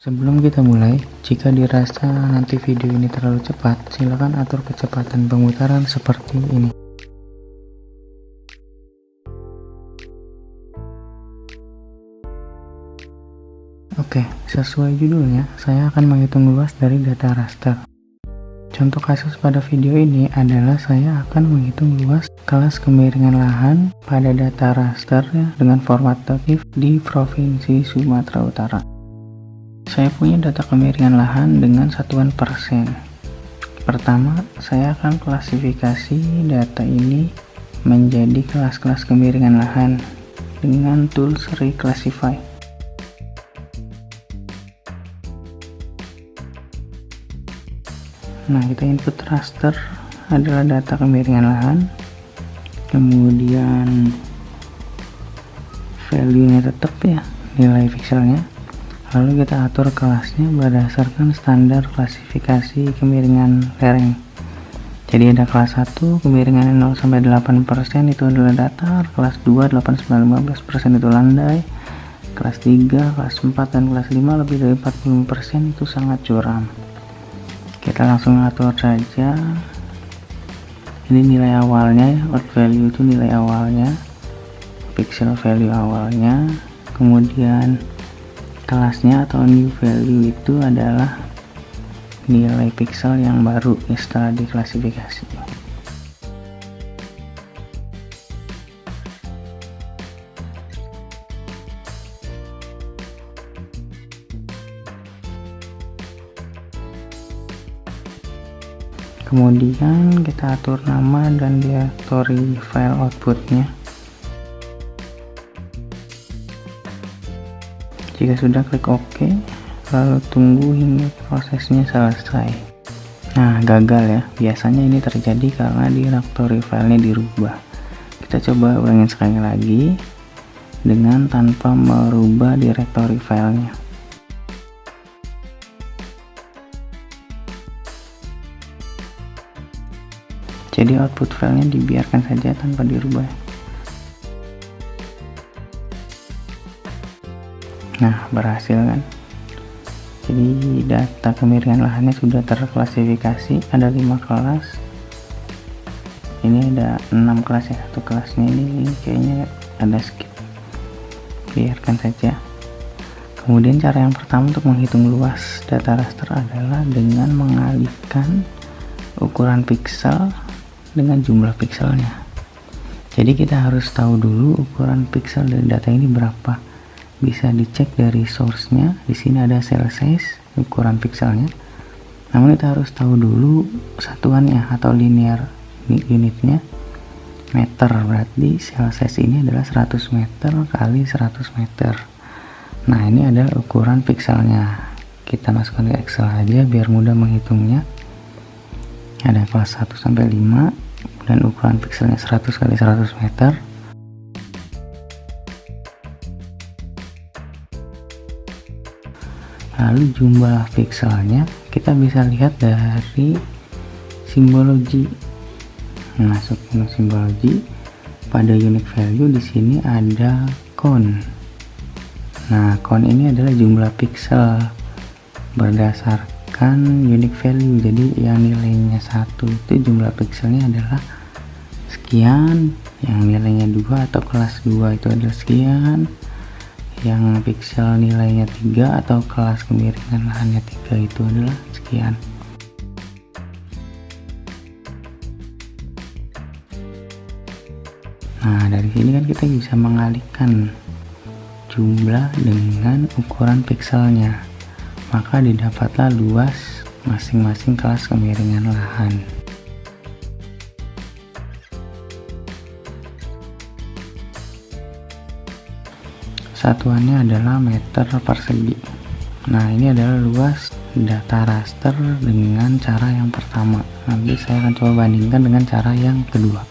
Sebelum kita mulai, jika dirasa nanti video ini terlalu cepat, silakan atur kecepatan pemutaran seperti ini. Oke, sesuai judulnya, saya akan menghitung luas dari data raster. Contoh kasus pada video ini adalah saya akan menghitung luas kelas kemiringan lahan pada data raster dengan format TIFF di Provinsi Sumatera Utara. Saya punya data kemiringan lahan dengan satuan persen. Pertama, saya akan klasifikasi data ini menjadi kelas-kelas kemiringan lahan dengan tools Reclassify. Nah, kita input raster adalah data kemiringan lahan, kemudian value-nya tetap ya, nilai pixelnya, lalu kita atur kelasnya berdasarkan standar klasifikasi kemiringan lereng. Jadi ada kelas 1 kemiringannya 0-8% itu adalah datar, kelas 2 8-15% itu landai, kelas 3, kelas 4 dan kelas 5 lebih dari 40% itu sangat curam. Kita langsung atur saja. Ini nilai awalnya, out value itu nilai awalnya, pixel value awalnya, kemudian kelasnya atau new value itu adalah nilai pixel yang baru setelah diklasifikasi. Kemudian kita atur nama dan directory file outputnya. Jika sudah, klik OK, lalu tunggu hingga prosesnya selesai. Nah, gagal ya, biasanya ini terjadi karena directory filenya dirubah. Kita coba ulangin sekali lagi dengan tanpa merubah directory filenya. Jadi output filenya dibiarkan saja tanpa dirubah. Nah, berhasil kan? Jadi data kemiringan lahannya sudah terklasifikasi, ada 5 kelas. Ini ada 6 kelas ya, satu kelasnya ini kayaknya ada skip. Biarkan saja. Kemudian cara yang pertama untuk menghitung luas data raster adalah dengan mengalihkan ukuran pixel dengan jumlah pixelnya. Jadi kita harus tahu dulu ukuran pixel dari data ini berapa. Bisa dicek dari source-nya. Di sini ada cell size, ukuran pixelnya. Namun kita harus tahu dulu satuannya atau linear unitnya. Meter, berarti cell size ini adalah 100 meter kali 100 meter. Nah, ini adalah ukuran pixelnya. Kita masukkan ke Excel aja biar mudah menghitungnya. Ada kelas 1 sampai 5 dan ukuran pixelnya 100 kali 100 meter. Lalu jumlah pixelnya kita bisa lihat dari simbologi. Masuk ke simbologi, pada unique value di sini ada count. Nah, count ini adalah jumlah pixel berdasarkan unique value. Jadi yang nilainya 1 itu jumlah pixelnya adalah sekian, yang nilainya 2 atau kelas 2 itu adalah sekian, yang pixel nilainya 3 atau kelas kemiringan lahannya 3 itu adalah sekian. Nah, dari sini kan kita bisa mengalihkan jumlah dengan ukuran pixelnya, maka didapatlah luas masing-masing kelas kemiringan lahan. Satuannya adalah meter persegi. Nah, ini adalah luas data raster dengan cara yang pertama. Nanti saya akan coba bandingkan dengan cara yang kedua.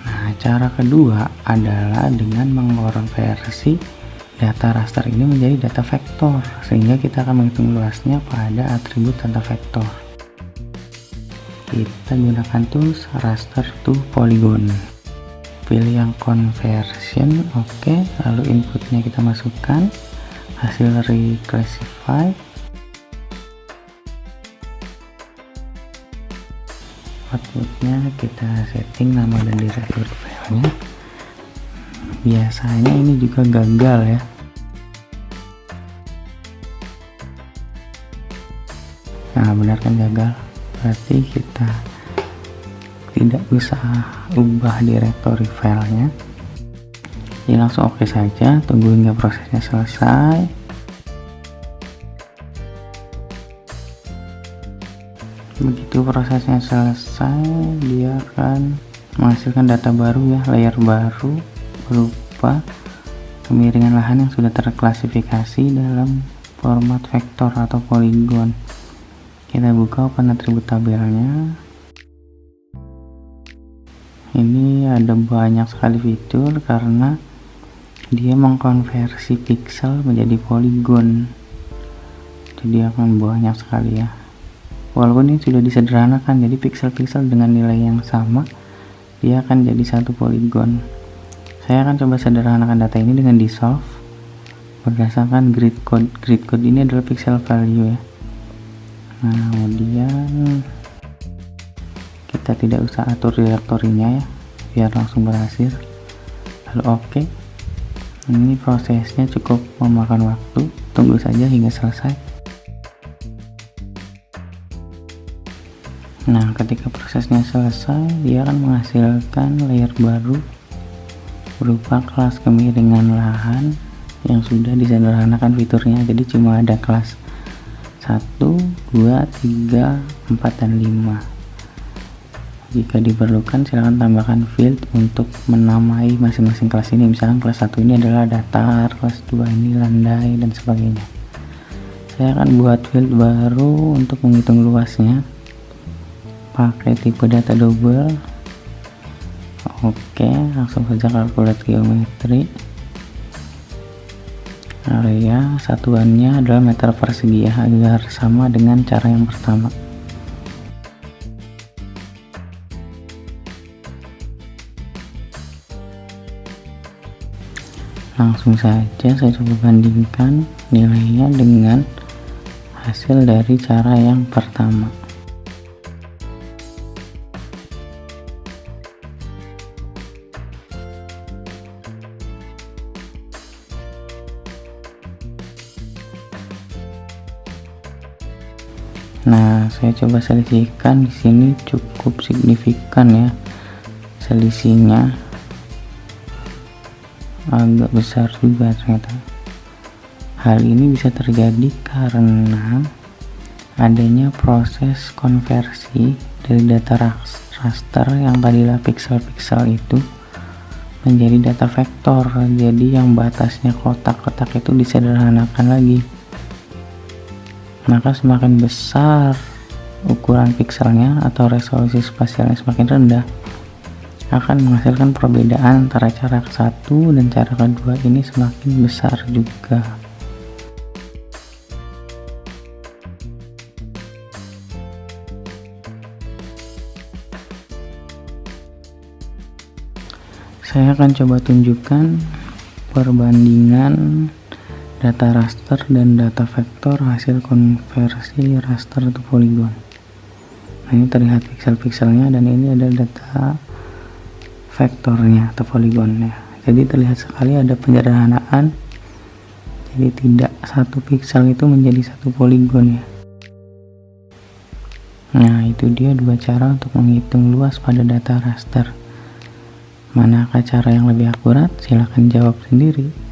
Nah, cara kedua adalah dengan mengkonversi data raster ini menjadi data vektor, sehingga kita akan menghitung luasnya pada atribut data vektor. Kita gunakan tools raster to polygon. Pilih yang conversion, oke, lalu inputnya kita masukkan, hasil reclassify. Outputnya kita setting nama dan directory filenya. Biasanya ini juga gagal ya. Nah, benar kan gagal, berarti kita tidak usah ubah directory filenya. Jadi langsung oke saja, tunggu hingga prosesnya selesai. Begitu prosesnya selesai, dia akan menghasilkan data baru ya, layer baru berupa kemiringan lahan yang sudah terklasifikasi dalam format vektor atau polygon. Kita buka open atribut tabelnya. Ini ada banyak sekali fitur karena dia mengkonversi pixel menjadi polygon, jadi akan banyak sekali ya. Walaupun ini sudah disederhanakan, jadi pixel-pixel dengan nilai yang sama dia akan jadi satu polygon. Saya akan coba sederhanakan data ini dengan dissolve berdasarkan grid code. Grid code ini adalah pixel value ya. Nah, kemudian kita tidak usah atur direktorinya ya, biar langsung berhasil. Lalu oke. Ini prosesnya cukup memakan waktu, tunggu saja hingga selesai. Nah, ketika prosesnya selesai, dia akan menghasilkan layer baru berupa kelas kemiringan lahan yang sudah disederhanakan fiturnya. Jadi cuma ada kelas 1, 2, 3, 4, dan 5. Jika diperlukan silahkan tambahkan field untuk menamai masing-masing kelas ini. Misalkan kelas 1 ini adalah datar, kelas 2 ini landai, dan sebagainya. Saya akan buat field baru untuk menghitung luasnya pakai tipe data double. Oke, langsung saja calculate geometry. Area satuannya adalah meter persegi ya, agar sama dengan cara yang pertama. Langsung saja saya coba bandingkan nilainya dengan hasil dari cara yang pertama. Nah, saya coba selisihkan, di sini cukup signifikan ya selisihnya, agak besar juga ternyata. Hal ini bisa terjadi karena adanya proses konversi dari data raster yang tadilah pixel-pixel itu menjadi data vektor. Jadi yang batasnya kotak-kotak itu disederhanakan lagi. Maka semakin besar ukuran pixelnya atau resolusi spasialnya semakin rendah, akan menghasilkan perbedaan antara cara ke-1 dan cara kedua ini semakin besar juga. Saya akan coba tunjukkan perbandingan data raster dan data vektor hasil konversi raster atau polygon. Nah, ini terlihat pixel-pixelnya, dan ini ada data vektornya atau poligonnya. Jadi terlihat sekali ada penyederhanaan, jadi tidak satu pixel itu menjadi satu poligon ya. Nah, itu dia dua cara untuk menghitung luas pada data raster. Manakah cara yang lebih akurat? Silahkan jawab sendiri.